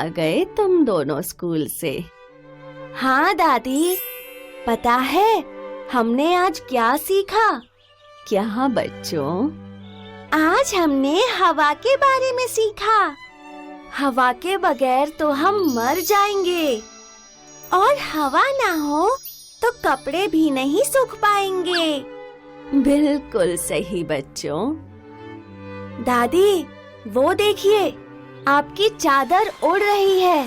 आ गए तुम दोनों स्कूल से। हाँ दादी, पता है हमने आज क्या सीखा? क्या बच्चों? आज हमने हवा के बारे में सीखा। हवा के बगैर तो हम मर जाएंगे और हवा ना हो तो कपड़े भी नहीं सूख पाएंगे। बिल्कुल सही बच्चों। दादी, वो देखिए, आपकी चादर उड़ रही है।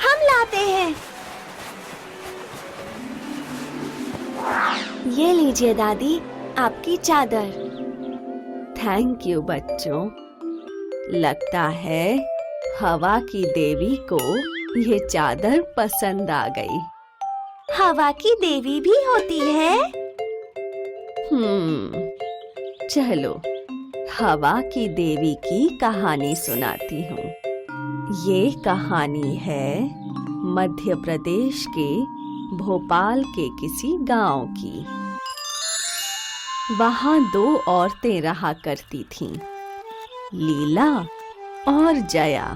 हम लाते हैं। ये लीजिए दादी, आपकी चादर। थैंक यू बच्चों। लगता है हवा की देवी को ये चादर पसंद आ गई। हवा की देवी भी होती है? चलो हवा की देवी की कहानी सुनाती हूँ। ये कहानी है मध्य प्रदेश के भोपाल के किसी गांव की। वहां 2 औरतें रहा करती थीं, लीला और जया।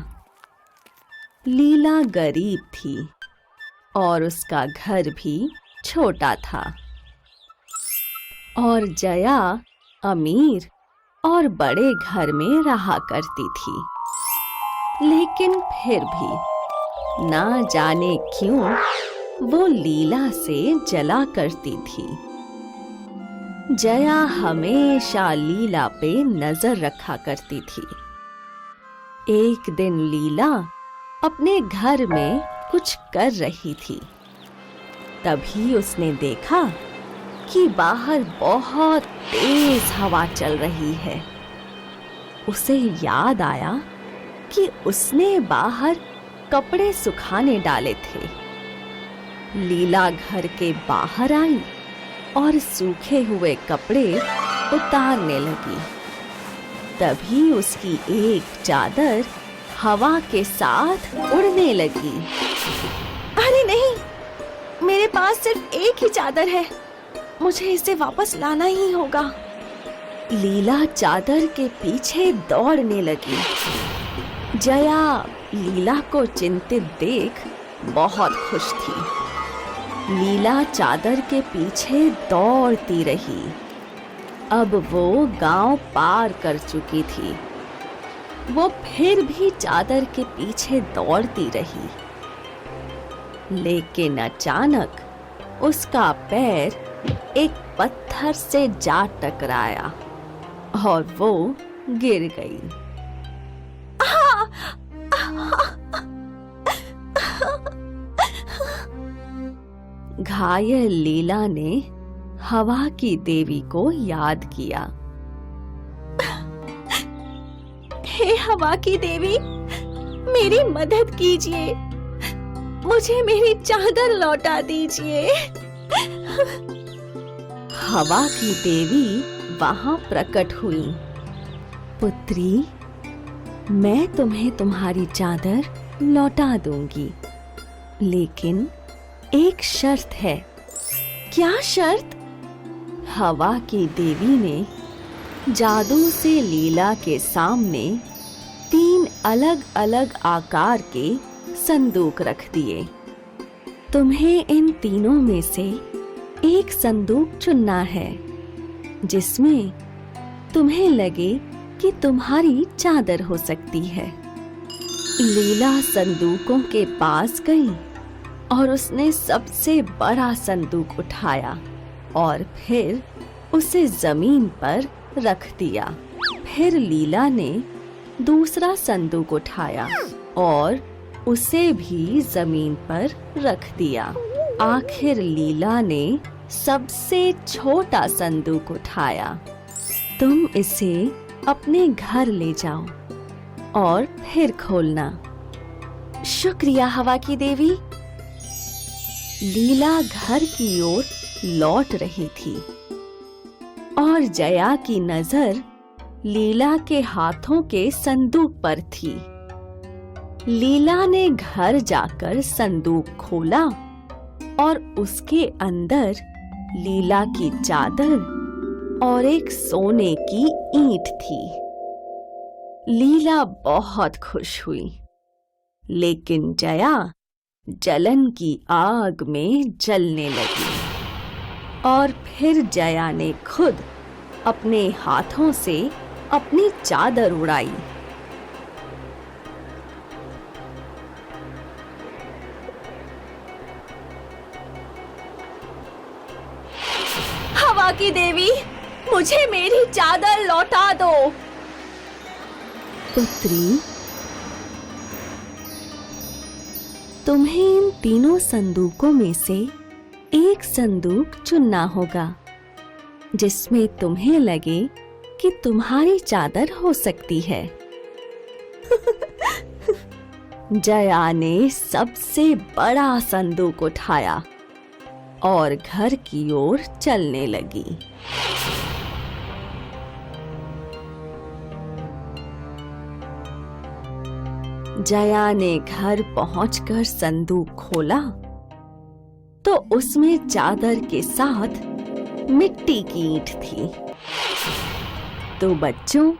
लीला गरीब थी और उसका घर भी छोटा था, और जया अमीर और बड़े घर में रहा करती थी। लेकिन फिर भी ना जाने क्यों वो लीला से जला करती थी। जया हमेशा लीला पे नजर रखा करती थी। एक दिन लीला अपने घर में कुछ कर रही थी। तभी उसने देखा कि बाहर बहुत तेज हवा चल रही है। उसे याद आया कि उसने बाहर कपड़े सुखाने डाले थे। लीला घर के बाहर आई और सूखे हुए कपड़े उतारने लगी। तभी उसकी एक चादर हवा के साथ उड़ने लगी। अरे नहीं, मेरे पास सिर्फ एक ही चादर है, मुझे इसे वापस लाना ही होगा। लीला चादर के पीछे दौड़ने लगी। जया लीला को चिंतित देख बहुत खुश थी। लीला चादर के पीछे दौड़ती रही। अब वो गांव पार कर चुकी थी। वो फिर भी चादर के पीछे दौड़ती रही, लेकिन अचानक उसका पैर एक पत्थर से जा टकराया और वो गिर गई। घायल लीला ने हवा की देवी को याद किया। हे हवा की देवी, मेरी मदद कीजिए, मुझे मेरी चादर लौटा दीजिए। हवा की देवी वहां प्रकट हुई। पुत्री, मैं तुम्हें तुम्हारी चादर लौटा दूंगी, लेकिन एक शर्त है। क्या शर्त? हवा की देवी ने जादू से लीला के सामने 3 अलग-अलग आकार के संदूक रख दिए। तुम्हें इन तीनों में से एक संदूक चुनना है जिसमें तुम्हें लगे कि तुम्हारी चादर हो सकती है। लीला संदूकों के पास गई और उसने सबसे बड़ा संदूक उठाया और फिर उसे जमीन पर रख दिया। फिर लीला ने दूसरा संदूक उठाया और उसे भी जमीन पर रख दिया। आखिर लीला ने सबसे छोटा संदूक उठाया। तुम इसे अपने घर ले जाओ और फिर खोलना। शुक्रिया हवा की देवी। लीला घर की ओर लौट रही थी और जया की नजर लीला के हाथों के संदूक पर थी। लीला ने घर जाकर संदूक खोला और उसके अंदर लीला की चादर और एक सोने की ईंट थी। लीला बहुत खुश हुई लेकिन जया जलन की आग में जलने लगी और फिर जया ने खुद अपने हाथों से अपनी चादर उड़ाई। हवा की देवी, मुझे मेरी चादर लौटा दो। पुत्री, तुम्हें इन तीनों संदूकों में से एक संदूक चुनना होगा जिसमें तुम्हें लगे कि तुम्हारी चादर हो सकती है। जया ने सबसे बड़ा संदूक उठाया और घर की ओर चलने लगी। जया ने घर पहुंचकर संदूक खोला तो उसमें चादर के साथ मिट्टी की ईंट थी। तो बच्चों,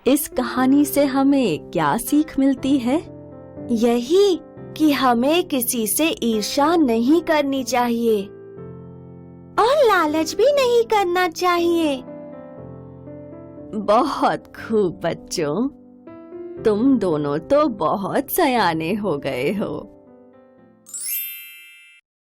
इस कहानी से हमें क्या सीख मिलती है? यही कि हमें किसी से ईर्ष्या नहीं करनी चाहिए और लालच भी नहीं करना चाहिए। बहुत खूब बच्चों, तुम दोनों तो बहुत सयाने हो गए हो।